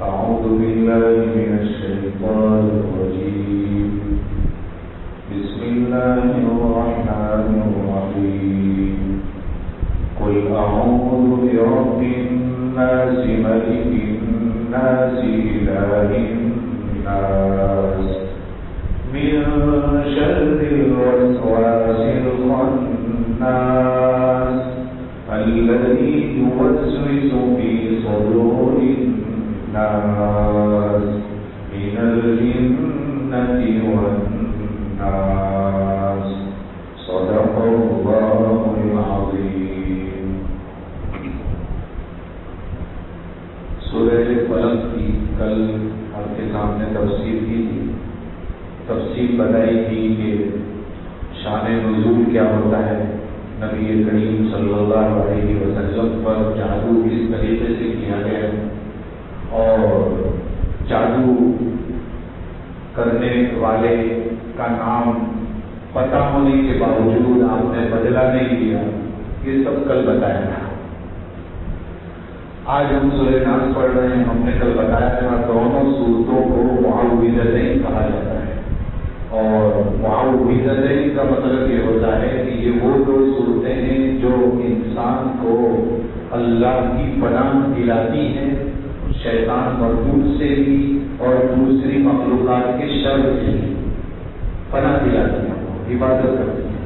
أعوذ بالله من الشيطان الرجيم بسم الله الرحمن الرحيم قل أعوذ برب الناس ملك الناس إله الناس من شر الوسواس الخناس الذي يوسوس في صدور الناس من الجنة والناس صدق الله العظيم. سورہ فلق کی کل آپ کے سامنے تفسیر کی تھی. تفسیر بتائی تھی کہ شان نزول کیا ہوتا ہے. نبی کریم صلی اللہ علیہ وسلم پر جادو کس طریقے سے کیا گیا اور جادو کرنے والے کا نام پتہ ہونے کے باوجود آپ نے بدلا نہیں دیا. یہ سب کل بتایا تھا. آج ہم سورہ ناس پڑھ رہے ہیں. ہم نے کل بتایا تھا دونوں صورتوں کو معوذتین کہا جاتا ہے اور معوذتین کا مطلب یہ ہوتا ہے کہ یہ وہ دو صورتیں ہیں جو انسان کو اللہ کی پناہ دلاتی ہیں شیطان مردود سے بھی اور دوسری مخلوقات کے شر سے بھی پناہ دلاتی ہیں, حفاظت کرتی ہیں.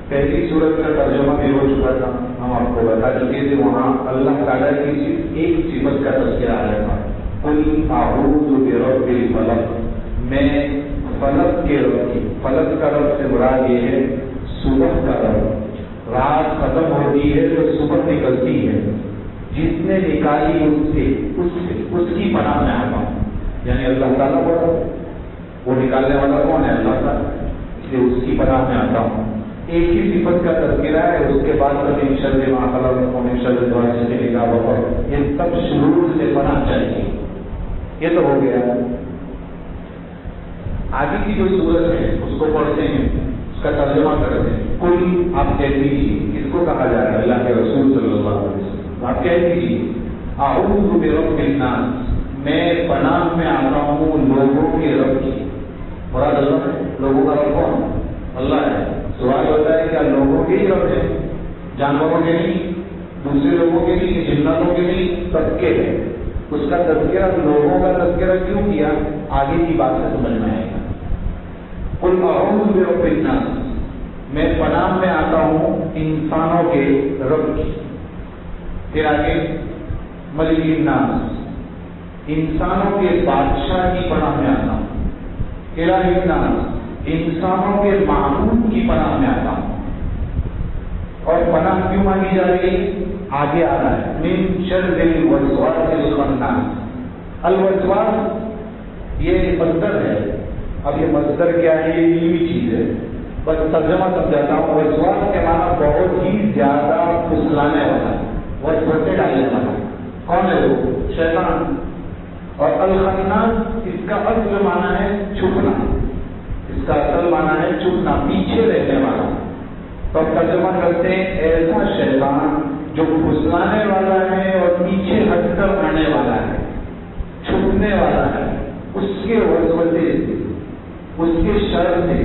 پہلی صورت کا ترجمہ بھی ہو چکا تھا. ہم آپ کو بتا چکے تھے وہاں اللہ تعالیٰ کی صرف ایک صفت کا تذکرہ آیا تھا. قل اعوذ برب الفلق, میں فلق کے رب کی. فلق کا رب سے مراد یہ ہے صبح کا رب. رات ختم ہوتی ہے تو صبح نکلتی ہے. جس نے نکالی اس کی پناہ میں آتا ہوں. یعنی اللہ تعالیٰ بڑا, وہ نکالنے والا کون ہے؟ اللہ تعالیٰ. اس لیے اس کی پناہ میں آتا ہوں. ایک ہی صفت کا تذکرہ ہے. اس کے بعد من شر ما خلق ومن شر غاسق اذا وقب, یہ سب شرور سے پناہ چاہیے. یہ تو ہو گیا. آگے کی جو صورت ہے اس کو پڑھتے ہیں, اس کا ترجمہ کرتے ہیں. کوئی آپ کہہ دیجیے کس کو کہا جا رہا ہے؟ اللہ کے رسول صلی اللہ علیہ وسلم. آپ کہہ دیجیے اعوذ برب الناس, میں پناہ میں آتا ہوں لوگوں کے رب کی. مراد اللہ ہے. لوگوں کا رب کون؟ اللہ ہے. سوال ہوتا ہے کیا لوگوں کے ہی رب ہے؟ جانوروں کے نہیں, دوسرے لوگوں کے نہیں, جناتوں کے نہیں, سب کے ہے. اس کا تذکرہ لوگوں کا تذکرہ کیوں کیا آگے کی بات سے سمجھ میں آئے گا. قل اعوذ برب الناس, میں پناہ میں آتا ہوں انسانوں کے رب کی. پھر آگے ملک الناس, انسانوں کے بادشاہ کی پناہ میں آتا ہوں. الہ الناس, انسانوں کے معبود کی پناہ میں آتا ہوں. اور پناہ کیوں مانگی جا رہی؟ آگے آ رہا ہے من شر الوسواس الخناس. الوسواس یہ مصدر ہے. اب یہ مصدر کیا ہے؟ یہ علمی چیز ہے, بس ترجمہ سمجھاتا ہوں. وسواس کے معنی بہت ہی زیادہ پھسلانے والا, وسوسے ڈالنے والا. کون ہے وہ؟ شیطان. اور الخناس اس کا اصل معنی ہے چھپنا. اس کا اصل معنی ہے چھپنا, پیچھے رہنے والا. تو اب ترجمہ کرتے ہیں ایسا شیطان جو پھسلانے والا ہے اور پیچھے ہٹ کر رہنے والا ہے, چھپنے والا ہے. اس کے وسوسے سے, اس کے شر سے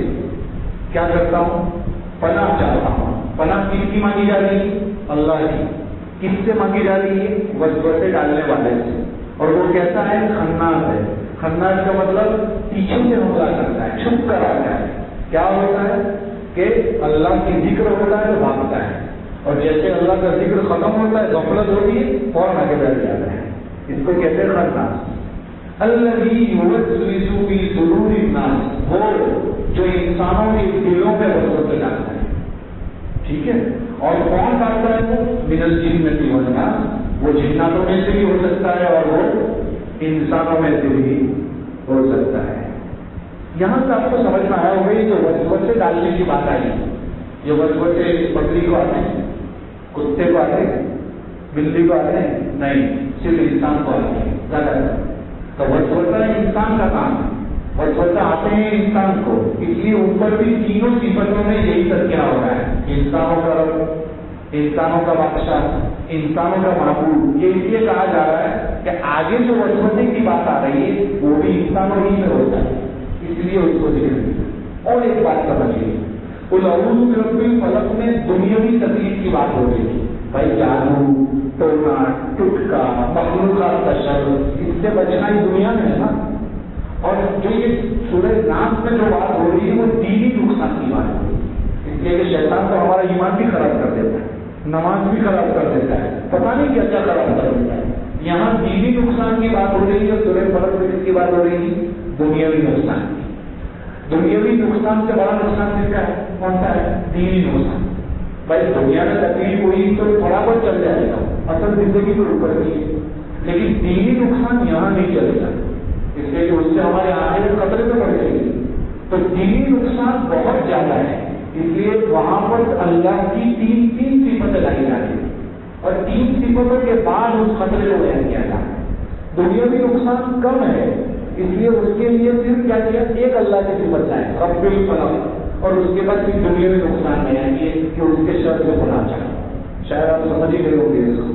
کیا کرتا ہوں؟ پناہ چاہتا ہوں. پناہ کس کی مانگی جا رہی ہے؟ اللہ کی. کس سے مانگی جا رہی ہے؟ وسوسے ڈالنے والے سے. اور وہ کیسا ہے؟ خناس ہے. خناس کا مطلب پیچھے سے حملہ کرتا ہے, چھپ کر آتا ہے. کیا ہوتا ہے کہ اللہ کی ذکر ہوتا ہے تو بھاگتا ہے, اور جیسے اللہ کا ذکر ختم ہوتا ہے غفلت ہوتی ہے فوراً آگے بیٹھ جاتا ہے. اس کو کہتے ہیں خناس. الذی یوسوس فی صدور الناس, وہ جو انسانوں کے دلوں میں وسوسے ڈالتا ہے. ٹھیک ہے. اور کون ڈالتا ہے؟ وہ من الجنۃ والناس, وہ جناتوں میں سے بھی ہو سکتا ہے اور وہ انسانوں میں سے بھی ہو سکتا ہے. یہاں سے آپ کو سمجھ میں آیا ہوگا جو وسوسے ڈالنے کی بات آئی. یہ وسوسے بکری کو آتے ہیں, کتے کو آتے ہیں, بلی کو آتے ہیں؟ نہیں, صرف انسان کو آتے ہیں زیادہ. تو وسوسہ انسان کا کام ہے. وسوسہ آتے ہیں انسان کو, اس لیے اوپر بھی تینوں صفتوں میں یہی تذکرہ ہو رہا ہے. انسانوں کا رب, انسانوں کا بادشاہ, انسانوں کا معبود. یہ اس لیے کہا جا رہا ہے کہ آگے جو وسوسے کی بات آ رہی ہے وہ بھی انسانوں ہی میں ہوتا ہے، اس لیے اس کو ذکر کیا۔ اور ایک بات سمجھیے، اعوذ برب الفلق میں دنیاوی تکلیف کی بات ہو رہی ہے، بھائی جادو، ٹونا ٹٹکا، مخلوقات کا شر، اس سے بچنا ہی دنیا میں ہے نا۔ اور جو یہ سورہ ناس میں جو بات ہو رہی ہے وہ دینی نقصان کی بات ہے، اس لیے کہ شیطان تو ہمارا ایمان بھی خراب کر دیتا ہے، نماز بھی خراب کر دیتا ہے، پتہ نہیں کیا کیا خراب کر دیتا ہے۔ یہاں دینی نقصان کی بات ہو رہی ہے، سورہ فلق میں کس کی بات ہو رہی ہے؟ دنیاوی نقصان کی۔ دنیاوی نقصان سے بڑا نقصان کس کا ہے؟ کون سا ہے؟ دینی نقصان۔ بھائی دنیا میں تکلیف ہوئی تو تھوڑا بہت چل جائے گا، اصل زندگی تو اوپر کی ہے، لیکن دینی نقصان یہاں نہیں چلے گا، اس لیے کہ اس سے ہمارے آخرت خطرے میں پڑ جائے گی۔ تو دینی نقصان بہت زیادہ ہے، اس لیے وہاں پر اللہ کی تین صفتیں لائی جا رہی ہیں، اور 3 صفتوں کے بعد اس خطرے کو بیان کیا جا رہا ہے۔ دنیاوی نقصان کم ہے، اس لیے اس کے لیے صرف کیا کیا؟ ایک اللہ کی صفت ہے رب الفلق، اور اس کے بعد پھر دنیاوی نقصان بیان کیے کہ اس کے شر سے بنا چاہے۔ شاید آپ سمجھ ہی گئے ہوں گے اس کو،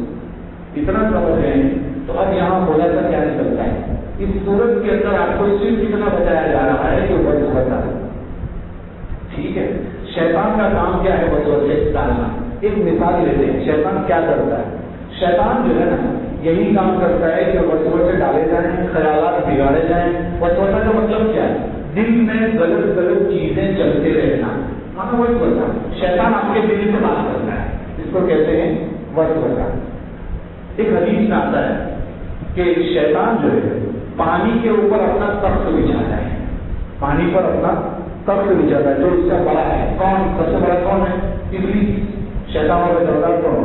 اتنا سمجھ گئے ہیں تو اب یہاں بولا تھا کیا نکلتا ہے؟ اس صورت کے اندر آپ کو صرف اتنا بتایا جا رہا ہے کہ وسوسہ، ٹھیک ہے؟ شیطان کا کام کیا ہے؟ وسوسے ڈالنا۔ ایک مثال لیتے ہیں، شیطان کیا کرتا ہے؟ شیطان جو ہے نا یہی کام کرتا ہے کہ وسوسے ڈالے جائیں، خیالات بگاڑے جائیں۔ وسوسہ کا مطلب کیا ہے؟ دل میں غلط چیزیں چلتے رہنا، ہاں وسوسہ۔ شیطان آپ کے دل سے بات کرتا ہے، اس کو کہتے ہیں وسوسہ۔ ایک حدیث میں آتا ہے کہ شیطان جو ہے پانی کے اوپر اپنا تخت بچھاتا ہے، پانی پر اپنا تخت بچھاتا ہے جو اس سے بڑا ہے۔ کون سب سے بڑا کون ہے؟ ابلیس۔ شیطان اور سردار کون ہے؟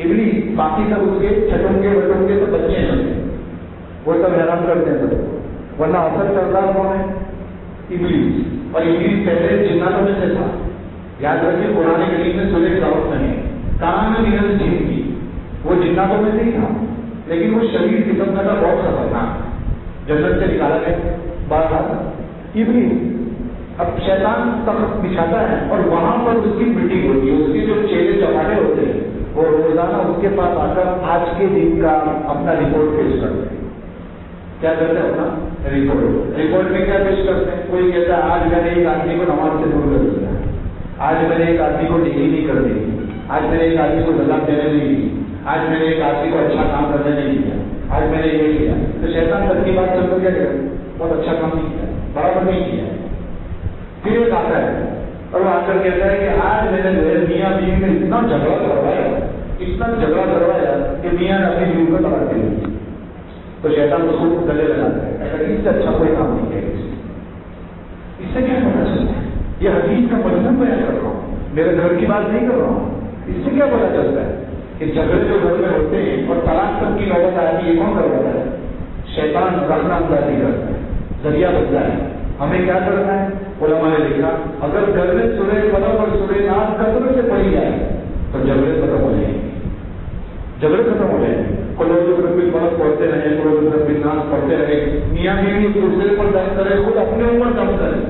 ابلیس۔ باقی سب اس کے چھٹونگے بٹونگے تو بچے ہیں، وہ سب حیران کرتے ہیں سب، ورنہ اصل سردار کون ہے؟ ابلیس۔ اور ابلیس پہلے جناتوں میں سے تھا، یاد رکھیے قرآن کریم میں سورہ داؤد نہیں ہے، کان میں نگل جن کی، وہ جناتوں میں سے ہی تھا، لیکن وہ شریر قسم کا تھا، بہت خطرناک، جنت سے نکالا گیا بات ابلیس۔ اب شیطان تخت بچھاتا ہے اور وہاں پر اس کی میٹنگ ہوتی ہے، اس کے جو چہرے چوراہے ہوتے ہیں وہ روزانہ اس کے پاس آ کر آج کے دن کا اپنا رپورٹ پیش کرتے ہیں۔ کیا کرتے ہیں؟ اپنا رپورٹ میں کیا پیش کرتے ہیں؟ کوئی کہتا ہے آج میں نے ایک آدمی کو نماز سے دور کر دیا، آج میں نے ایک آدمی کو ڈگری نہیں کر دی، آج میں نے ایک آدمی کو سزا دینے نہیں دی، آج میں نے ایک آدمی کو اچھا کام کرنے نہیں دیا، آج میں نے یہ کیا۔ تو شیطان تک کی بات سن کر کیا کرے؟ بہت اچھا کام نہیں کیا، برابر نہیں کیا۔ پھر ایک آتا ہے اور وہ آ کر کہتا ہے کہ آج میں نے میاں بیوی میں اتنا جھگڑا کروایا کہ میاں نے اپنی بیوی کو طلاق دے دی۔ تو شیطان اس کو گلے لگاتا ہے، اس سے اچھا کوئی کام نہیں کیا۔ اس سے کیا پتا چلتا ہے؟ یہ حدیث کا مطلب بیان کر رہا ہوں، میرے گھر کی بات نہیں کر رہا ہوں۔ اس سے کیا پتا چلتا ہے کہ جھگڑے جو گھر میں ہوتے ہیں اور طلاق تک کی نوبت آتی ہے، کون کرواتا ہے؟ شیطان رکھنا اندازی کرتا ہے، ذریعہ بنتا ہے۔ ہمیں کیا کرنا ہے؟ علماء نے لکھا اگر گھر میں سورہ فلق اور سورہ ناس کثرت سے پڑھی جائے تو جھگڑے ختم ہو جائیں گے، قل اعوذ برب الفلق پڑھتے رہے، قل اعوذ برب الناس پڑھتے رہے، میاں بیوی ایک دوسرے پر دم کرے، خود اپنے اوپر دم کرے،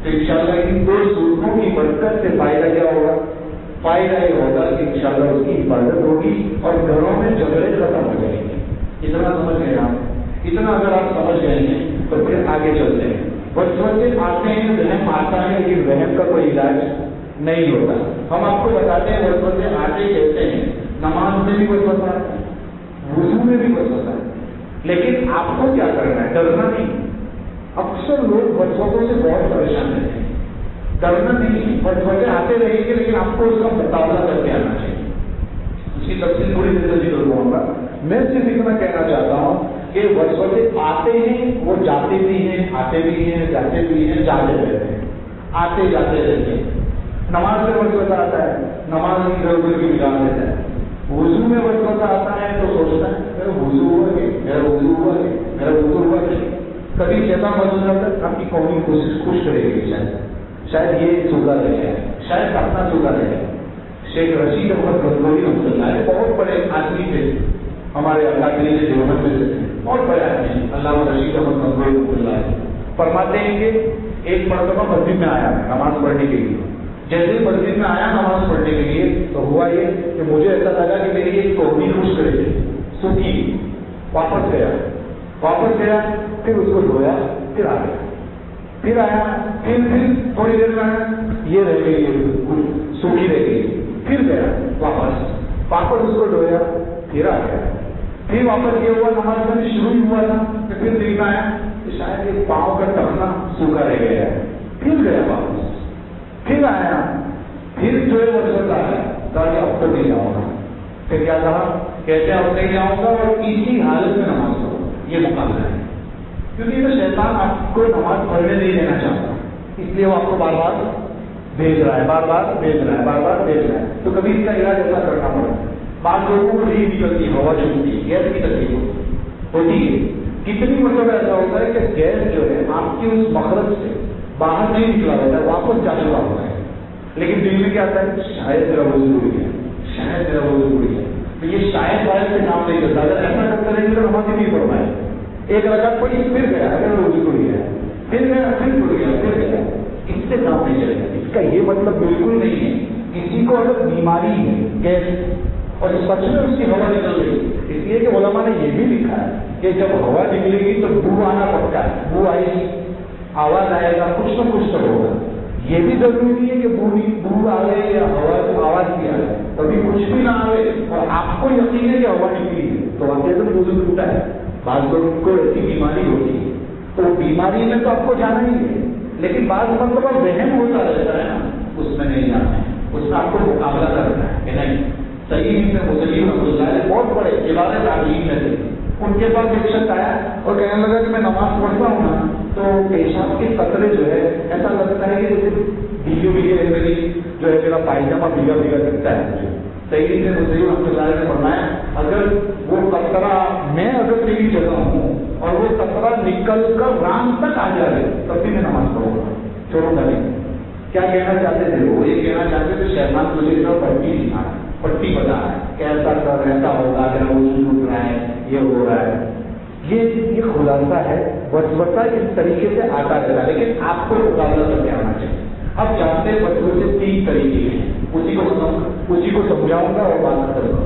تو انشاءاللہ ان 2 سورتوں کی برکت سے فائدہ کیا ہوگا؟ فائدہ یہ ہوگا کہ انشاءاللہ اس کی حفاظت ہوگی اور گھروں میں جھگڑے ختم ہو جائیں گے۔ اتنا سمجھ گئے آپ؟ اتنا اگر آپ سمجھ گئے ہیں تو پھر آگے چلتے ہیں۔ وسوسے آتے ہیں، وہم آتا ہے، لیکن وہم کا کوئی علاج نہیں ہوتا۔ ہم آپ کو بتاتے ہیں وسوسے آتے کہتے ہیں، نماز میں بھی وسوسہ آتا ہے، وضو میں بھی وسوسہ ہے، لیکن آپ کو کیا کرنا ہے؟ ڈرنا نہیں۔ اکثر لوگ وسوسوں سے بہت پریشان رہتے ہیں، ڈرنا نہیں، وسوسے آتے رہیں گے لیکن آپ کو اس کا مقابلہ کر کے آنا چاہیے۔ اس کی تفصیل تھوڑی دیر سے ذکر کروں گا، میں صرف اتنا کہنا چاہتا ہوں کہ وسوسے آتے ہیں، وہ جاتے بھی ہیں، آتے بھی ہیں، جاتے بھی ہیں، جاتے رہتے ہیں، آتے جاتے رہتے ہیں۔ نماز میں وسوسہ آتا ہے، نماز کی ضرورت کی بگاڑ دیتا ہے۔ وضو میں وسوسہ آتا ہے تو سوچتا ہے میرا وضو ہوا کہ میرا وضو ہوا کہ میرا وضو ہوا کہ کبھی شیطان وضو کرتا ہے، آپ کی قومی کوشش خوش کرے گی، شاید یہ چوکا رہ جائے، شاید اپنا چوکا رہ جائے۔ شیخ رشید احمد گنگوہی رحمۃ اللہ علیہ بہت بڑے آدمی تھے، ہمارے اللہ کے لیے دیوبند میں سے تھے، بہت بڑے آدمی علامہ رشید احمد گنگوہی رحمۃ اللہ علیہ فرماتے ہیں کہ ایک مرتبہ مسجد میں آیا نماز پڑھنے کے لیے، جیسے مسجد میں آیا نماز پڑھنے کے لیے تو ہوا یہ کہ مجھے ایسا لگا کہ میری ایک قومی خوش کرے گی، سکھی، واپس گیا, پھر اس کو دھویا, پھر آ گیا, پھر آیا, پھر تھوڑی دیر میں آیا, یہ رہ گئی, سوکھی رہ گئی, پھر گیا واپس اس کو دھویا, پھر آ گیا, پھر واپس یہ ہوا نماز میں شروع ہوا تھا, پھر دیکھ آیا کہ شاید یہ پاؤں کا ٹکنا سوکھا رہ گیا ہے, پھر گیا واپس, پھر آیا, پھر جو ہے وہ آیا, کہا اب تو نہیں جاؤں گا. پھر کیا کہا, کہتے اب نہیں جاؤں گا اور اسی حالت میں نماز پڑھو. یہ مقابلہ ہے, کیونکہ یہ شیطان آپ کو نماز پڑھنے نہیں دینا چاہتا, اس لیے وہ آپ کو بار بار بھیج رہا ہے, بار بار بھیج رہا ہے. تو کبھی اس کا علاج ایسا کرنا پڑا. بعض لوگوں کو نہیں نکلتی, ہوا چھوٹتی ہے, گیس کی تکلیف ہوتی ہے. کتنی مرتبہ ایسا ہوتا ہے کہ گیس جو ہے آپ کی اس مخرج سے باہر نہیں نکلا ہوتا ہے, واپس جا چکا ہوتا ہے, لیکن دل میں کیا آتا ہے, شاید میرا وضو ٹوٹ گیا, شاید میرا وضو ٹوٹ گیا. تو یہ شاید واحد سے کام نہیں کرتا. اگر ایسا کرتا رہے تو نماز نہیں پڑھنا ہے. ایک رکعت پڑھی, پھر گیا, اگر وضو ٹوٹ گیا, پھر گیا, پھر ٹوٹ گیا, پھر گیا, اس سے کام نہیں چلے گا. اس کا یہ مطلب بالکل نہیں ہے. کسی کو اگر بیماری ہے گیس اور سچ میں اس کی ہوا نکل گئی, اس لیے کہ علماء نے یہ بھی لکھا ہے کہ جب ہوا نکلے گی تو بو آنا پڑتا ہے, بو آئے گی, آواز آئے گا, کچھ نہ کچھ تو ہوگا. یہ بھی ضروری نہیں ہے کہ بو آئے یا آواز بھی آئے, کبھی کچھ بھی نہ آئے اور آپ کو یقین ہے کہ ہوا نکلی ہے تو آپ تو وضو ٹوٹا ہے. بعض لوگوں کو ایسی بیماری ہوتی ہے تو بیماری میں تو آپ کو جانا ہی ہے, لیکن بعض مطلب وہم ہوتا رہتا ہے نا, اس میں نہیں جانا ہے, اس میں آپ کو مقابلہ کرنا ہے کہ نہیں. صحیح میں مسلم رحمۃ اللہ علیہ بہت بڑے عبادت عالم میں تھے. ان کے پاس ایک شخص آیا اور کہنے لگا کہ میں نماز پڑھتا ہوں نا تو پیشاب کے قطرے جو ہے ایسا لگتا ہے کہ جیسے بھیگے میری جو ہے میرا پائجامہ بھیگا دکھتا ہے. صحیح سے مسلم رحمۃ اللہ علیہ نے فرمایا, اگر وہ قطرہ میں اگر میری جگہ ہوں اور وہ قطرہ نکل کر رام تک آ جائے تب بھی میں نماز پڑھوں گا, چھوڑوں گا نہیں. کیا کہنا چاہتے تھے وہ, یہ کہنا چاہتے تھے شیطان مجھے پٹی سکھانا, پٹی بتا ہے کہ ایسا کر, ایسا ہوگا, میرا وضو ٹوٹ رہا ہے, یہ ہو رہا ہے. یہ خلاصہ ہے. وسوسہ اس طریقے سے آتا رہتا ہے, لیکن آپ کو مقابلہ کر کے آنا چاہیے. اب جانتے ہیں وسوسے 3 طریقے ہیں, اسی کو سمجھاؤں گا اور بات کروں گا.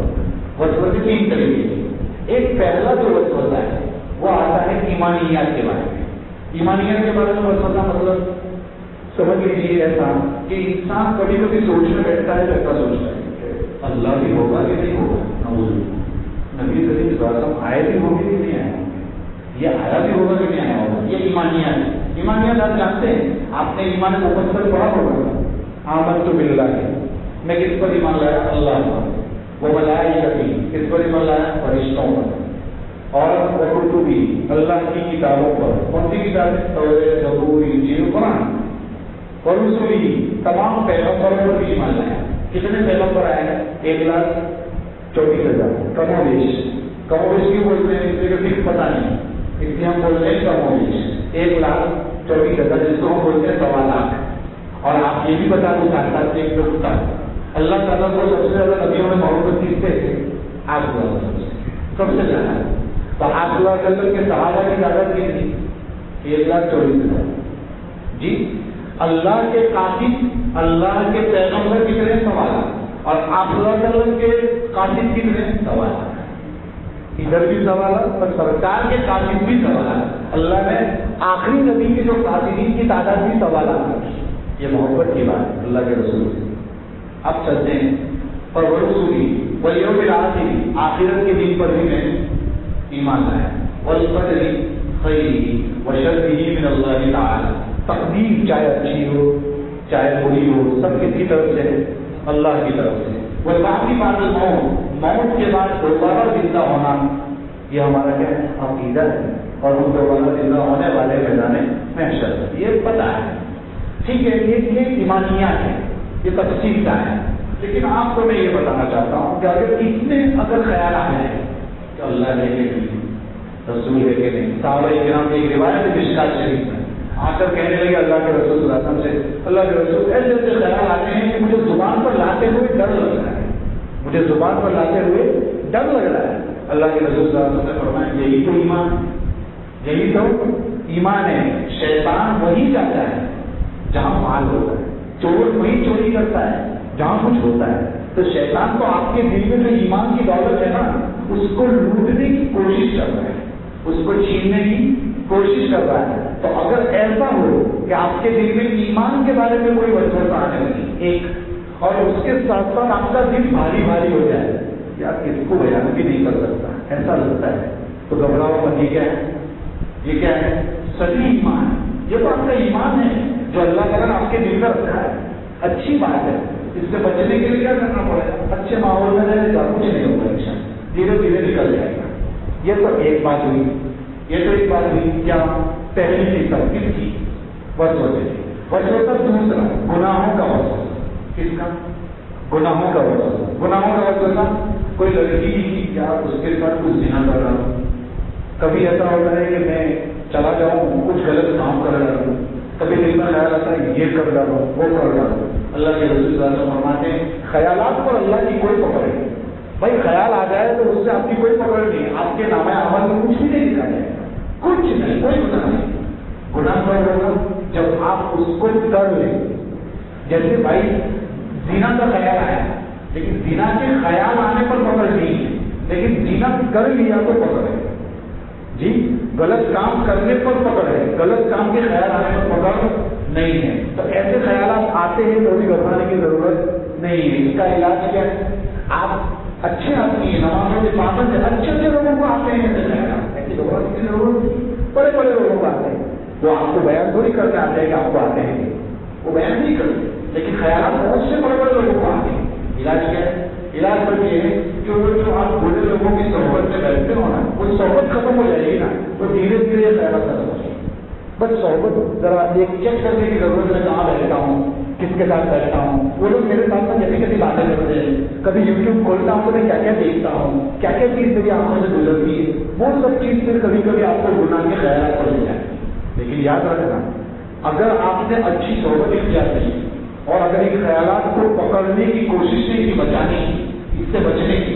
وسوسے 3 طریقے ہیں. ایک پہلا جو وسوسہ ہے وہ آتا ہے ایمانیات کے بارے میں. ایمانیات کے بارے میں وسوسہ مطلب سمجھ لیجیے ایسا کہ انسان کبھی کبھی سوچنے بیٹھتا ہے تو ایسا سوچتا ہے اللہ بھی ہوگا کہ نہیں ہوگا, نبی کریم صلی اللہ علیہ وسلم آئے بھی ہوں گے کہ نہیں آئے ہوں گے, یہ آیا بھی ہوگا کہ نہیں آیا ہوگا. یہ ایمانیات ہے. ایمانیات آپ جانتے ہیں, آپ نے ایمان مفصل پڑھا ہوگا. آمنت باللہ, میں کس پر ایمان لایا, اللہ پر. وہ ملائکتی, کس پر ایمان لایا, فرشتوں پر. اور کتبی, اللہ کی کتابوں پر. کون سی کتابیں, توریت, زبور, انجیل, قرآن. اور رسولی, تمام پیغمبروں پر بھی ایمان لایا. کتنے پیغمبر آئے ہیں, 1,24,000. کمویش کیوں بولتے ہیں, اس لیے کہ فکس پتا نہیں, اس لیے ہم بولتے ہیں کمویش. 1,24,000 جس کو ہم بولتے ہیں 1.25 لاکھ. اور آپ یہ بھی بتا دو ساتھ ساتھ ایک نقطہ, اللہ تعالیٰ کو سب سے زیادہ نبیوں میں محبت کس سے ہے, آپ سب سے زیادہ. تو آپ صلی اللہ علیہ وسلم کے صحابہ کی تعداد کتنی, 1,24,000. جی, اللہ کے قاصد, اللہ کے پیغمبر کتنے, 1.25 اور آپ صلی اللہ علیہ وسلم کے قاصد کتنے, 1.25. ادھر بھی 1.25 اور سرکار کے قاصد بھی 1.25. اللہ نے آخری نبی کے جو قاصدین کی تعداد بھی 1.25. یہ محبت کی بات ہے اللہ کے رسول سے. اب چلتے ہیں اور رسولی والیوم الآخر, آخرت کے دن پر بھی میں ایمان لایا. والقدر خیرہ وشرہ من اللہ تعالی, تقدیر چاہے اچھی ہو چاہے بری ہو سب کس کی طرف سے, اللہ کی طرف سے. والبعث بعد الموت, موت کے بعد دوبارہ زندہ ہونا, یہ ہمارا کیا ہے, عقیدہ ہے. اور ہم دوبارہ زندہ ہونے والے میدان محشر, یہ پتہ ہے. ٹھیک ہے, یہ ایمانیات ہے, یہ تفصیل کا ہے. لیکن آپ کو میں یہ بتانا چاہتا ہوں کہ اگر اس میں اگر خیال آ جائے کہ اللہ نے کہ نہیں, رسول ہے کہ نہیں. صحابہ کرام کی ایک روایت ہے مشکات شریف میں, آ کر کہنے لگے اللہ کے رسول صلی اللہ علیہ وسلم سے, اللہ کے رسول ایسے ایسے خیال آتے ہیں کہ مجھے زبان پر لاتے ہوئے ڈر لگ رہا ہے, مجھے زبان پر لاتے ہوئے ڈر لگ رہا ہے. اللہ کے رسول صلی اللہ علیہ وسلم نے فرمایا یہی تو ایمان, یہی تو ایمان ہے. شیطان وہی جاتا ہے جہاں مال ہوتا ہے, چور وہی چوری کرتا ہے جہاں کچھ ہوتا ہے. تو شیطان کو آپ کے دل میں جو ایمان کی دولت ہے نا, اس کو لوٹنے کی کوشش کوشش کر رہا ہے, اس کو چھیننے کی کوشش کر رہا ہے. تو اگر ایسا ہو کہ آپ کے دل میں ایمان کے بارے میں کوئی وسوسہ آنے لگی ایک, اور اس کے ساتھ ساتھ آپ کا دل بھاری بھاری ہو جائے, یار اس کو بیان بھی نہیں کر سکتا, ایسا لگتا ہے, تو گھبراؤ مت. یہ کیا ہے, یہ کیا ہے, صحیح ایمان. یہ تو آپ کا ایمان ہے جو اللہ تعالیٰ نے آپ کے دل میں رکھا ہے. اچھی بات ہے. اس سے بچنے کے لیے کیا کرنا پڑے گا, اچھے ماحول میں رہنے کا کچھ نہیں ہوگا, انشاء دھیرے دھیرے نکل جائے گا. یہ تو ایک بات ہوئی. یہ تو ایک بات ہوئی کیا, پہلی چیز کس کی, وسوسے. وسوسہ دوسرا گناہوں کا وسوسہ. کس کا, گناہوں کا وسوسہ. گناہوں کا وسوسہ, کوئی لڑکی کی کیا اس کے ساتھ کچھ زنا کر رہا ہوں. کبھی ایسا ہوتا ہے کہ میں چلا جاؤں کچھ غلط کام کر رہا ہوں. کبھی دل میں خیال آتا ہے یہ کر رہا ہوں وہ کر رہا ہوں. اللہ کے رسول صلی اللہ علیہ وسلم فرماتے ہیں خیالات پر اللہ کی کوئی پکڑ نہیں. بھائی خیال آ جائے تو اس سے آپ کی کوئی پکڑ نہیں. آپ کے نامہ اعمال میں کچھ بھی نہیں لکھا جائے گا, کچھ نہیں, کوئی گناہ نہیں. گناہ کب ہوگا, جب آپ اس کو کر لیں. جیسے بھائی زنا کا خیال آیا, لیکن زنا کے خیال آنے پر پکڑ نہیں ہے, لیکن زنا کر لیا تو پکڑ ہے. جی, غلط کام کرنے پر پکڑ ہے, غلط کام کے خیال آنے پر پکڑ نہیں ہے. تو ایسے خیالات آتے ہیں تو بھی گھبرانے کی ضرورت نہیں ہے. اس کا علاج کیا ہے, آپ اچھے آدمی ہیں, نمازوں کے پابند ہیں, اچھے اچھے لوگوں کو آتے ہیں ایسے خیالات. ایسی گھبرانے کی ضرورت نہیں. بڑے بڑے لوگوں کو آتے ہیں, وہ آپ کو بیان تھوڑی کرنے آتے ہیں کہ آپ کو آتے ہیں, وہ بیان نہیں کرتے, لیکن خیالات بہت سے بڑے بڑے لوگوں کو آتے ہیں. علاج کیا ہے, علاج پر یہ ہے کہ وہ جو آپ بڑے لوگوں کی صحبت میں بیٹھتے ہو نا, وہ صحبت ختم ہو جائے گی نا, تو دھیرے دھیرے یہ خیالات ختم ہو جائے گی. بس صحبت ذرا ایک چیک کرنے کی ضرورت ہے, کہاں بیٹھتا ہوں, کس کے ساتھ بیٹھتا ہوں. وہ لوگ میرے ساتھ میں کبھی کبھی باتیں کرتے ہیں, کبھی یوٹیوب کھولتا ہوں تو میں کیا کیا دیکھتا ہوں, کیا کیا چیز میری آنکھوں سے گزرتی ہے, وہ سب چیز پھر کبھی کبھی آپ کو گناہ کے خیالات پڑ جائیں. لیکن یاد رکھنا, اگر آپ نے اچھی صحبت اختیار کی اور اگر ان خیالات کو پکڑنے کی کوشش نہیں کی, بچانے کی, اس سے بچنے کی,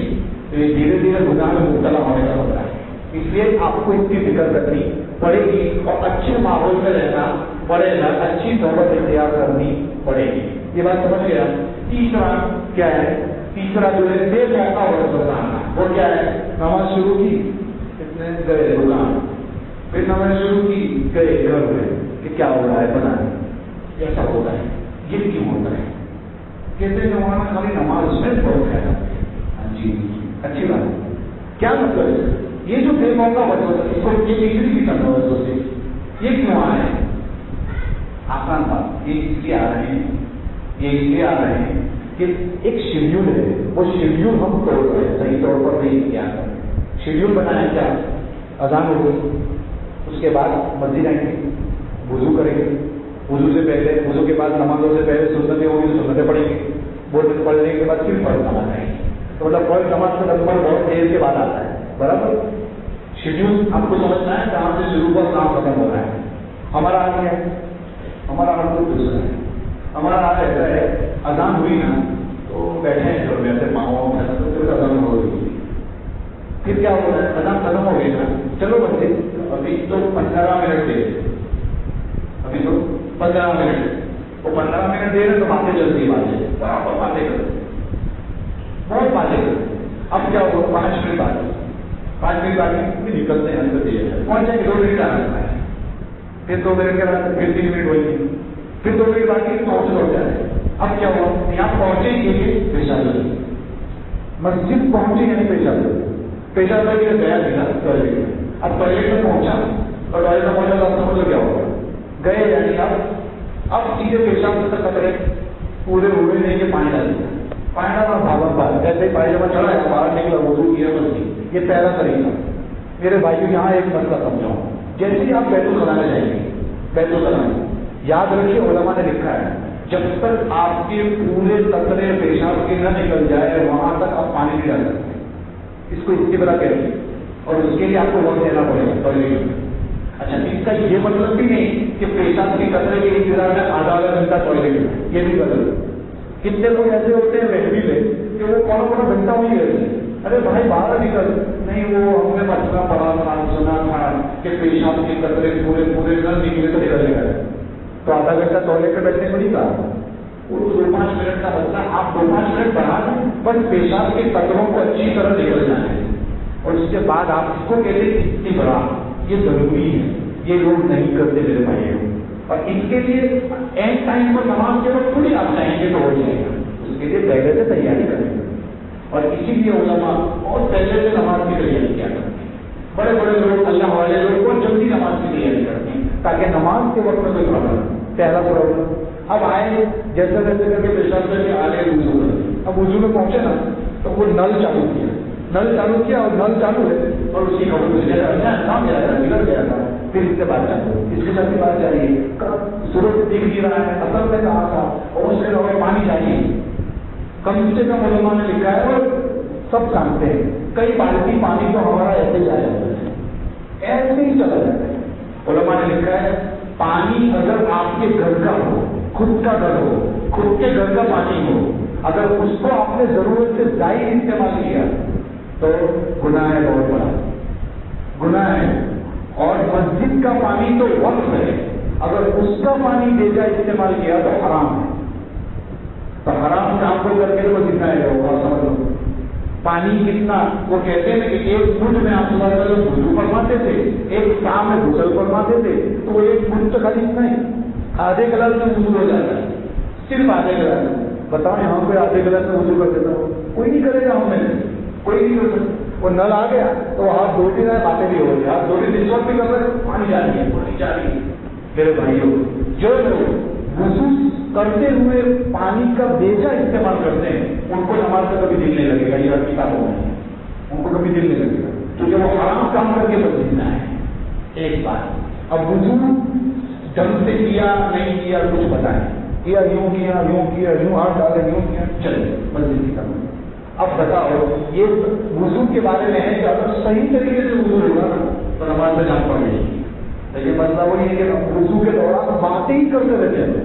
تو یہ دھیرے دھیرے گناہ میں مبتلا ہونے کا خطرہ ہے. اس لیے آپ کو اس کی فکر کرنی پڑے گی اور اچھے ماحول میں رہنا پڑے گا, اچھی صحبت اختیار کرنی پڑے گی. یہ بات سمجھ گیا. تیسرا کیا ہے, تیسرا جو ہے بے موقع وسوسہ آنا. وہ کیا ہے, نماز شروع کی, کتنے گئے دکان, پھر نماز شروع کی, گئے گھر میں, کہ کیا ہو رہا ہے پتا نہیں, ایسا ہوتا ہے, یہ کیوں ہوتا ہے. کہتے ہیں وہاں خالی نماز میں بہت خیال آتے ہیں. ہاں جی, اچھی بات ہے. کیا مطلب ہے یہ جو بے موقع وسوسہ, اس کو یہ ڈگری کی کرنا وسوسے, یہ کیوں آ رہے ہیں. آسان بات, یہ اس لیے آ رہے ہیں, یہ اس لیے آ رہے ہیں کہ ایک شیڈیول ہے, وہ شیڈیول ہم توڑ رہے ہیں, صحیح طور پر نہیں کیا. شیڈیول بنایا کیا, اذان ہو گئی, اس کے بعد مسجد آئیں گے, وضو کریں گے, وضو سے پہلے, وضو کے بعد نمازوں سے پہلے سنتیں ہوگی تو سنتیں پڑھیں گے, وہ پڑھنے کے بعد پھر فرض نماز آئیں گے. تو مطلب فرض نماز کا نمبر بہت دیر کے بعد آتا ہے. برابر شیڈیول آپ کو سمجھنا ہے, کہاں سے شروع پر کہاں ختم ہو رہا ہے. ہمارا حال کیا ہے, ہمارا حال کچھ دوسرا ہے. ہمارا حال ایسا ہے, اذان ہوئی نا تو بیٹھے ہیں گھر میں ایسے ماؤں میں, تو پھر اذان ہو گئی, پھر کیا ہو رہا ہے, اذان ختم ہو گئی نا, چلو بچے ابھی تو 15 منٹ دے, ابھی تو 15 منٹ, وہ 15 منٹ دے رہے تو باتیں چلتی, باتیں کرتے, بہت باتیں کرتے. اب کیا ہوا, 5 منٹ بعد, 5 منٹ بعد نکلتے ہیں اندر دے پہنچ جائیں گے, 2 منٹ آنا ہے, پھر 2 منٹ کے بعد پھر 3 منٹ ہوئی, پھر 2 منٹ بعد پہنچ لوٹ جائے. اب کیا ہوا, یہاں پہنچے گی پیشاب لگے, مسجد پہنچے یعنی پیشاب لگے گیا تھا ٹوائلٹ میں. اب ٹوائلٹ میں پہنچا اور ٹوائلٹ میں پہنچا تو سمجھ کیا ہوگا, گئے یعنی اب سیدھے پیشاب سے کپڑے پورے ہوئے نہیں کہ پانی ڈال دیا, پانی ڈالا بھاگم باہر, جیسے پائجامہ چڑھا ہے باہر نکلا, وضو کیا بس. یہ پہلا طریقہ. میرے بھائیوں یہاں ایک مسئلہ سمجھاؤں, جیسے ہی آپ بیت الخلا میں جائیں گے, بیت الخلا میں یاد رکھیے علماء نے لکھا ہے جب تک آپ کے پورے قطرے پیشاب کے نہ نکل جائے وہاں تک آپ پانی نہیں ڈال سکتے. اس کو استبرا کہتے ہیں, اور اس کے لیے آپ کو وقت دینا پڑے گا ٹوائلٹ میں. اچھا, اس کا یہ مطلب بھی نہیں کہ پیشاب کی قطرے کے انتظار میں آدھا گھنٹہ ٹوائلٹ میں, یہ بھی بدل. کتنے لوگ ایسے ہوتے ہیں محفل میں کہ وہ پورا گھنٹہ ہوئی رہتے ہیں, ارے بھائی باہر نکل, نہیں وہ ہم نے بچنا پڑا تھا, سنا تھا کہ پیشاب کے قطرے پورے نہ نکلے تو نکلے گا, تو آدھا گھنٹہ ٹوائلٹ میں بیٹھنے کو نہیں کہا. وہ 2-5 منٹ کا بچہ آپ 2-5 منٹ بڑھا دیں, بس پیشاب کے قطروں کو اچھی طرح نکل جانے. اور اس کے بعد آپ اس کو کہتے ہیں استبراء، یہ ضروری ہے، یہ لوگ نہیں کرتے میرے بھائیوں. اور اس کے لیے اینڈ ٹائم پر نماز کے وقت تھوڑی آپ چاہیں گے تو ہو جائے گا، اس کے لیے پہلے سے تیاری کریں گے. اور اسی لیے علماء بہت پہلے سے نماز کی تیاری کیا کرتے ہیں. بڑے بڑے لوگ، اللہ والے لوگ بہت جلدی نماز کی تیاری کرتے ہیں تاکہ نماز کے وقت میں کوئی پرابلم. پہلا پرابلم اب آئے جیسے ویسے کر کے پیشاب کر کے آگے وضو کر. اب وضو میں پہنچے نا تو وہ نل چالو کیا اور نل چالو ہے اور اسی کا کام جائے گا، بگڑ جائے گا. پھر اس کے بعد چاہیے، اس کے ساتھ بات چاہیے، سورج دکھ نہیں رہا ہے، اصل میں کہا تھا، اور اس کے پانی چاہیے. کم سے کم علماء نے لکھا ہے اور سب جانتے ہیں کئی بالٹی پانی تو ہمارا ایسے ہی آ جاتا ہے، ایسے ہی چلا جاتا ہے. علماء نے لکھا ہے پانی اگر آپ کے گھر کا ہو، خود کا گھر ہو، خود کے گھر کا پانی ہو، اگر اس کو آپ نے ضرورت سے زائد استعمال کیا تو گناہ ہے، بہت بڑا گناہ ہے. اور مسجد کا پانی تو وقف ہے، اگر اس کا پانی بے جا استعمال کیا تو حرام ہے. تو حرام کام کو کر کے وہ جتنا ہے ہوگا سمجھ لو. پانی کتنا، وہ کہتے ہیں کہ ایک فٹ میں آپ وضو فرماتے تھے، ایک سا میں غسل فرماتے تھے، تو وہ ایک فٹ تو خالی اتنا ہی آدھے گلاس میں وضو ہو جاتا ہے، صرف آدھے گلاس. بتاؤ یہاں کوئی آدھے گلاس میں وضو کر دیتا ہو؟ کوئی نہیں کرے گا، ہم میں کوئی نہیں کر سکتا. وہ نل آ گیا تو ہاتھ دھو بھی رہے، باتیں بھی ہو رہی، ہاتھ دھو بھی ڈسورٹ بھی کر رہے، پانی چاہیے، پانی چاہیے. میرے بھائیوں، جو لوگ وضو کرتے ہوئے پانی کا بیجا استعمال کرتے ہیں ان کو نماز کا کبھی دل نہیں لگے گا. یہ کتابوں میں ان کو کبھی دل نہیں لگے گا کیونکہ وہ حرام کام کر کے بس جیتنا ہے. ایک بات، اب وضو ڈھنگ سے کیا نہیں کیا کچھ بتائیں، کیا یوں کیا یوں کیا یوں ہاتھ ڈالے یوں کیا، چلے بس جیتی کرنا. اب بتاؤ یہ وضو کے بارے میں ہے کہ اگر صحیح طریقے سے وضو ہوگا تو نماز میں جان پڑ گئی. تو یہ مسئلہ وہی ہے کہ وضو کے دوران باتیں ہی کرتے رہتے ہیں.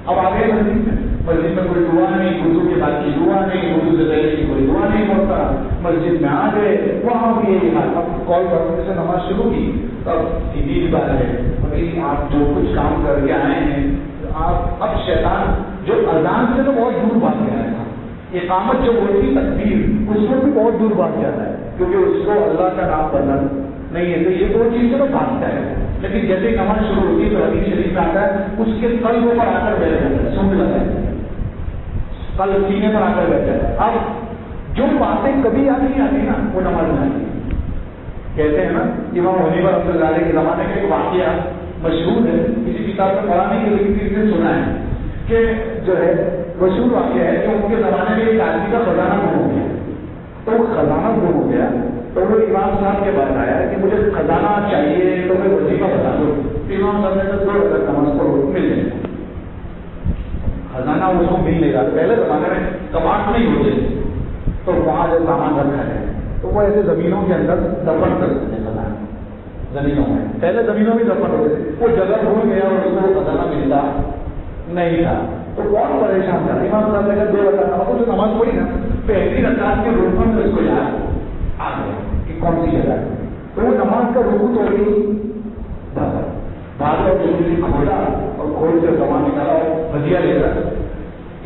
اب آگے مسجد میں کوئی دعا نہیں، وضو کے بعد کی دعا نہیں، وضو سے پہلے کی کوئی دعا نہیں پڑتا. مسجد میں آ گئے، وہاں بھی یہی حال. اب کال کرنے سے نماز شروع کی تب سیدھی بات ہے آپ جو کچھ کام کر کے آئے ہیں آپ. اب شیطان جو اذان سے تو بہت دور بھاگ گیا ہے، اقامت جو ہوتی تکبیر اس کو بھی بہت دور بھاگ جاتا ہے کیونکہ اس کو اللہ کا نام پسند نہیں ہے. تو یہ دو چیزیں تو بھاگتا ہے، لیکن جیسے نماز شروع ہوتی ہے تو حدیث شریف میں آتا ہے اس کے قلب پر آ کر بیٹھ جاتا ہے، سن لیتا ہے، قلب سینے پر آ کر بیٹھ جاتا ہے. اب جو باتیں کبھی یاد نہیں آتی نا وہ نماز میں آتی. کہتے ہیں نا امام حنیفہ رحمۃ اللہ علیہ کے زمانے کا ایک واقعہ مشہور ہے، کسی کتاب میں پڑھا نہیں لیکن کسی نے سنا ہے کہ جو ہے مشہور واقعہ ہے کہ ان کے زمانے میں ایک آدمی کا خزانہ گم ہو گیا. تو وہ خزانہ گم ہو گیا تو وہ امام صاحب کے پاس آیا کہ مجھے خزانہ چاہیے تو میں وظیفہ بتا دو. امام صاحب نے کہا 2 رکعت نماز پڑھو مل جائے گا. خزانہ اس کو مل نہیں رہا. پہلے زمانے میں کباڑ نہیں ہوتے تو وہاں جو سامان رکھا ہے تو وہ ایسے زمینوں کے اندر دفن کر دیتے ہیں. خزانہ زمینوں میں پہلے زمینوں میں دفن ہوتے تھے. وہ جگہ بھول گیا اور اس کو خزانہ ملتا نہیں تھا تو بہت پریشان تھا. امام صاحب نے کہا 2 رکعت نماز، جو نماز پڑھی نا پہلی رکعت کے رکوع میں اس کو یاد آ گیا کہ کون سی جگہ ہے. تو وہ نماز کا رکوع توڑ گئی، بھاگا جلدی کھولا اور کھول کے سامان نکالا اور ہدیہ لے کر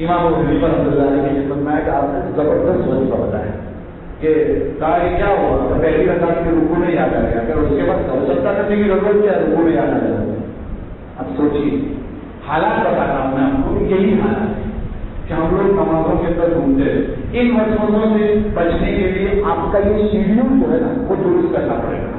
امام حنیفہ رحمۃ اللہ علیہ کی خدمت میں کہ آپ نے زبردست وظیفہ بتایا کہ کہا یہ کیا ہوا، پہلی رکعت کے رکوع نہیں یاد آ گیا، اگر اس کے بعد سجدہ کرنے کی ضرورت کیا، رکوع نہیں یاد آ گیا. اب سوچیے حالات بتانا ہوں میں آپ کو، یہی حالات ہے کہ ہم لوگ نمازوں کے اندر ڈھونڈتے ہیں. ان وسوسوں سے بچنے کے لیے آپ کا یہ شیڈیول جو ہے نا وہ درست کرنا پڑے گا.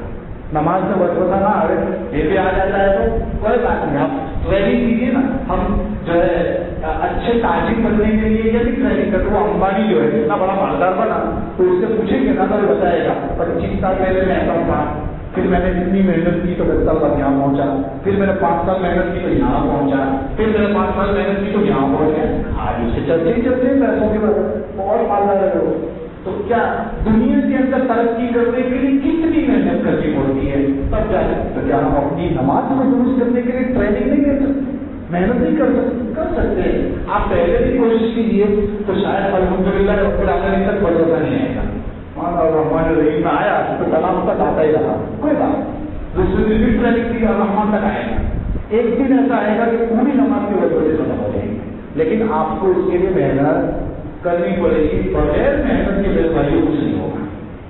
نماز میں وسوسہ نہ آئے، یہ بھی آ جاتا ہے تو کوئی بات نہیں، آپ ٹریننگ کیجیے نا. ہم جو ہے اچھے تاجر بننے کے لیے یہ بھی ٹریننگ کرتے. وہ امبانی جو ہے اتنا بڑا مالدار بنا تو اس سے پوچھیں گے نا تو بتائے گا 25 سال پہلے میں ایسا تھا، پھر میں نے اتنی محنت کی تو 10 سال بعد یہاں پہنچا، پھر میں نے 5 سال محنت کی تو یہاں پہنچا، پھر میں نے 5 سال محنت کی تو یہاں پہنچ گیا. آج اسے چلتے ہی چلتے پیسوں کے بعد بہت مالدار ہے وہ. تو کیا دنیا کے اندر ترقی کرنے کے لیے کتنی محنت کرنی پڑتی ہے تب جا کے. تو کیا ہم اپنی نماز کو درست کرنے کے لیے ٹریننگ نہیں لے سکتے، محنت نہیں کر سکتے؟ آپ پہلے بھی کوشش کیجیے تو شاید الحمدللہ رب العالمین تک بھروسہ نہیں آئے گا. اور رحمان الرحیم میں آیا تو کلام تک آتا ہی رہا، کوئی بات دوسری بھی ٹریننگ کی اور رحمان تک آئے گا. ایک دن ایسا آئے گا کہ پوری نماز کی وجہ سے ختم ہو جائے گی. لیکن آپ کو اس کے لیے محنت کرنی پڑے گی. بغیر محنت کے میرے بھائیوں کچھ نہیں ہوگا.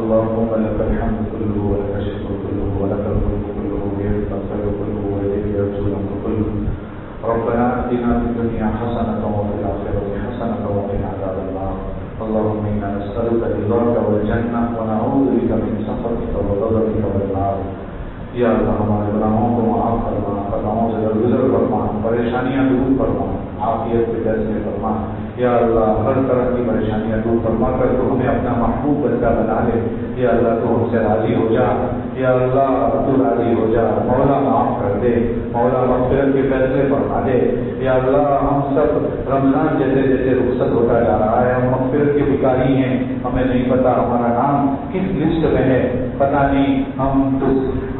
اللهم لك الحمد كله ولك الشكر كله ولك الملك كله بيدك الخير كله وإليك يرجع الأمر كله. ربنا آتنا في الدنيا حسنة وفي الآخرة حسنة وقنا عذاب النار. اللهم إنا نسألك رضاك والجنة ونعوذ بك من سخطك وغضبك والنار. یا اللہ ہمارے گناہوں کو معاف فرما، خطاؤں سے درگزر فرما، پریشانیاں دور فرما، عافیت کے فیصلے فرما۔ یا اللہ ہر طرح کی پریشانیاں دور فرما کر تو ہمیں اپنا محبوب بندہ بنا لے۔ یا اللہ تو ہم سے راضی ہو جا، یا اللہ تو راضی ہو جا، مولا معاف کر دے، مولا مغفرت کے فیصلے فرما دے۔ یا اللہ ہم سب رمضان جیسے جیسے رخصت ہوتا جا رہا ہے، ہم مغفرت کے بھکاری ہیں، ہمیں نہیں پتا ہمارا نام کس لسٹ میں ہے، پتہ نہیں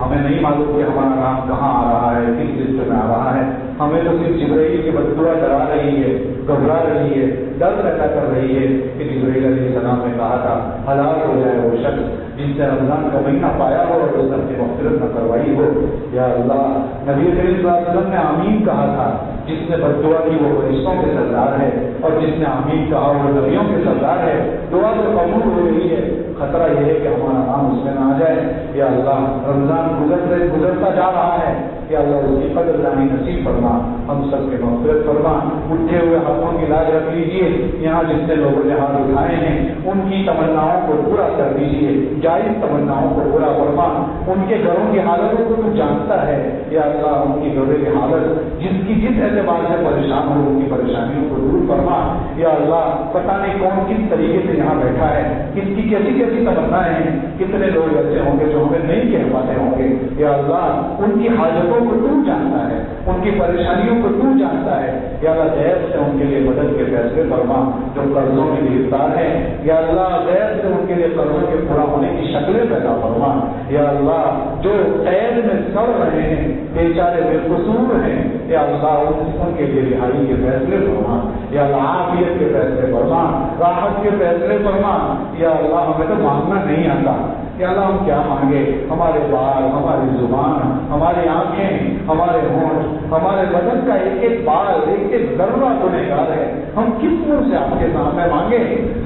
ہمیں نہیں معلوم کہ ہمارا نام کہاں آ رہا ہے، کس لسٹ میں آ رہا ہے۔ ہمیں تو صرف جبرائیل کی بددعا ڈرا رہی ہے، گھبرا رہی ہے، ڈر پیدا کر رہی ہے کہ جبرائیل علیہ السلام نے کہا تھا ہلاک ہو جائے وہ شخص جس نے رمضان کا مہینہ پایا ہو اور اس نے اپنی مغفرت نہ کروائی ہو۔ یا اللہ نبی کریم صلی اللہ علیہ وسلم نے آمین کہا تھا، جس نے بددعا کی وہ فرشتوں کے سردار ہے اور جس نے آمین کہا وہ نبیوں کے سردار ہے۔ دعا تو قبول ہو رہی ہے، خطرہ یہ ہے کہ ہمارا نام اس میں نہ آ جائے۔ یا اللہ رمضان گزرتا جا رہا ہے، یا اللہ اس کی قدر دانی نصیب فرما، ہم سب کے مغفرت فرما۔ اٹھے ہوئے ہاتھوں کی لاج رکھ لیجیے، یہاں جس نے لوگوں نے ہاتھ اٹھائے ہیں ان کی تمناؤں کو پورا کر دیجیے، جائز تمناؤں کو پورا فرما۔ ان کے گھروں کی حالتوں کو تو جانتا ہے، یا اللہ ان کی گھروں کی حالت جس اعتبار سے پریشان ہو ان کی پریشانیوں کو دور فرما۔ یا اللہ پتہ نہیں کون کس طریقے سے یہاں بیٹھا ہے، کس کی کیسی کیسی تمنائیں ہیں، کتنے لوگ ایسے ہوں گے جو ہمیں نہیں کہہ پاتے ہوں گے۔ یا اللہ ان کی حاجتوں کو تو جانتا ہے، ان کی پریشانیوں کو تو جانتا ہے۔ یا اللہ غیر سے ان کے لیے مدد کے فیصلے فرما، جو قرضوں میں گرفتار ہیں یا اللہ غیر سے ان کے لیے قرضوں کے پورا ہونے کی شکلیں پیدا فرما۔ یا اللہ جو قید میں سڑ رہے ہیں، بیچارے بے قصور ہیں، یا اللہ ان کے لیے رہائی کے فیصلے فرما۔ یا اللہ عافیت کے فیصلے فرما، راحت کے فیصلے فرما۔ یا اللہ ہمیں تو مانگنا نہیں آتا، یا اللہ ہم کیا مانگے؟ ہمارے بال، ہماری زبان، ہماری آنکھیں، ہمارے ہونٹ، ہمارے بدن کا ایک ایک بال، ایک ایک ذرہ گنہگار ہے. ہم کس منہ سے آپ کے سامنے مانگے؟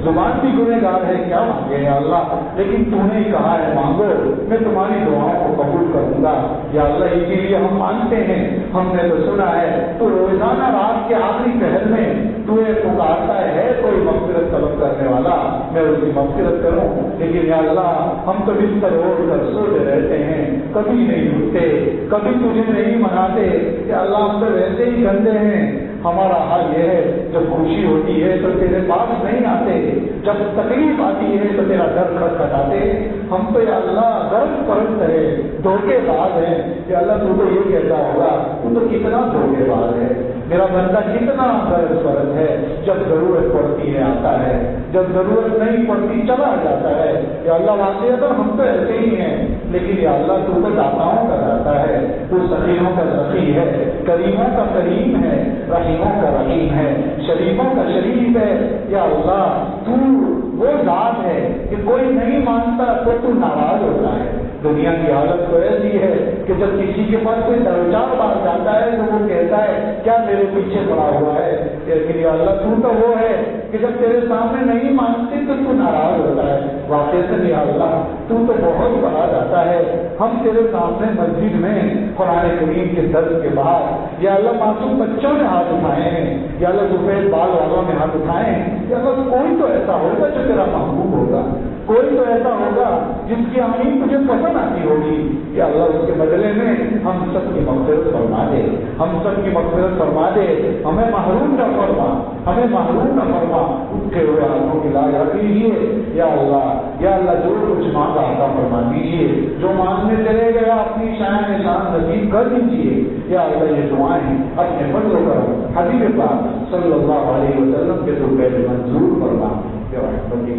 زبان بھی گنہگار ہے، کیا مانگے یا اللہ؟ لیکن تو نے کہا ہے مانگو، میں تمہاری دعاؤں کو قبول کروں گا. یا اللہ اسی لیے ہم مانگتے ہیں. ہم نے تو سنا ہے تو روزانہ رات کے آخری پہر میں تو یہ پکارتا ہے کوئی مغفرت طلب کرنے والا، میں اس کی مغفرت کروں. لیکن یا اللہ ہم تو بستر اوڑھ کر سوتے رہتے ہیں، کبھی نہیں اٹھتے، کبھی تجھے نہیں مناتے. یا اللہ ہم تو ویسے ہی گندے ہیں. ہمارا حال یہ ہے جب خوشی ہوتی ہے تو تیرے پاس نہیں آتے، جب تکلیف آتی ہے تو تیرا در کھٹکھٹاتے. ہم تو یا اللہ غرض پرست ہے، دھوکے باز ہے. یا اللہ تو یہ کہتا ہوگا تو کتنا دھوکے باز ہے، میرا بندہ کتنا غرض پرست ہے. جب ضرورت پڑتی ہے آتا ہے، جب ضرورت نہیں پڑتی چلا جاتا ہے. یا اللہ واقعی تو ہم تو ایسے ہی ہیں. لیکن یا اللہ تو داتاؤں کا داتا ہے، تو سخیوں کا سخی ہے، کریموں کا کریم ہے، رحیموں کا رحیم ہے، شریفوں کا شریف ہے. یا اللہ تو وہ ذات ہے کہ کوئی نہیں مانتا تو ناراض ہوتا ہے. دنیا کی حالت تو ایسی ہے کہ جب کسی کے پاس کوئی دو چار بار جاتا ہے تو وہ کہتا ہے کیا میرے پیچھے پڑا ہوا ہے. لیکن یا اللہ تو وہ ہے کہ جب تیرے سامنے نہیں مانتے تو ناراض ہوتا ہے. واقعی سے یا اللہ تو بہت بڑا جاتا ہے. ہم تیرے سامنے مسجد میں قرآن کریم کے درس کے بعد یا اللہ معصوم بچوں نے ہاتھ اٹھائے ہیں، یا اللہ سفید بال والوں نے ہاتھ اٹھائے ہیں. یا اللہ کوئی تو ایسا ہوگا جو تیرا محبوب ہوگا، کوئی تو ایسا ہوگا جس کی آمین تجھے پسند آتی ہوگی. یا اللہ اس کے بدلے میں ہم سب کی مغفرت فرما دے، ہم سب کی مغفرت فرما دے. ہمیں محروم نہ فرما، ہمیں محروم نہ فرما. اٹھے ہوئے ہاتھوں کی لاج رکھ لیجیے. یا اللہ جو کچھ مانگا عطا فرما دیجیے، جو مانگنے چلے گیا اپنی شان نصیب کر دیجیے. یا اللہ یہ دعائیں اپنے فضل و کرم حبیب پاک صلی اللہ علیہ وسلم کے تو پہلے منظور فرما. یا رحمت کے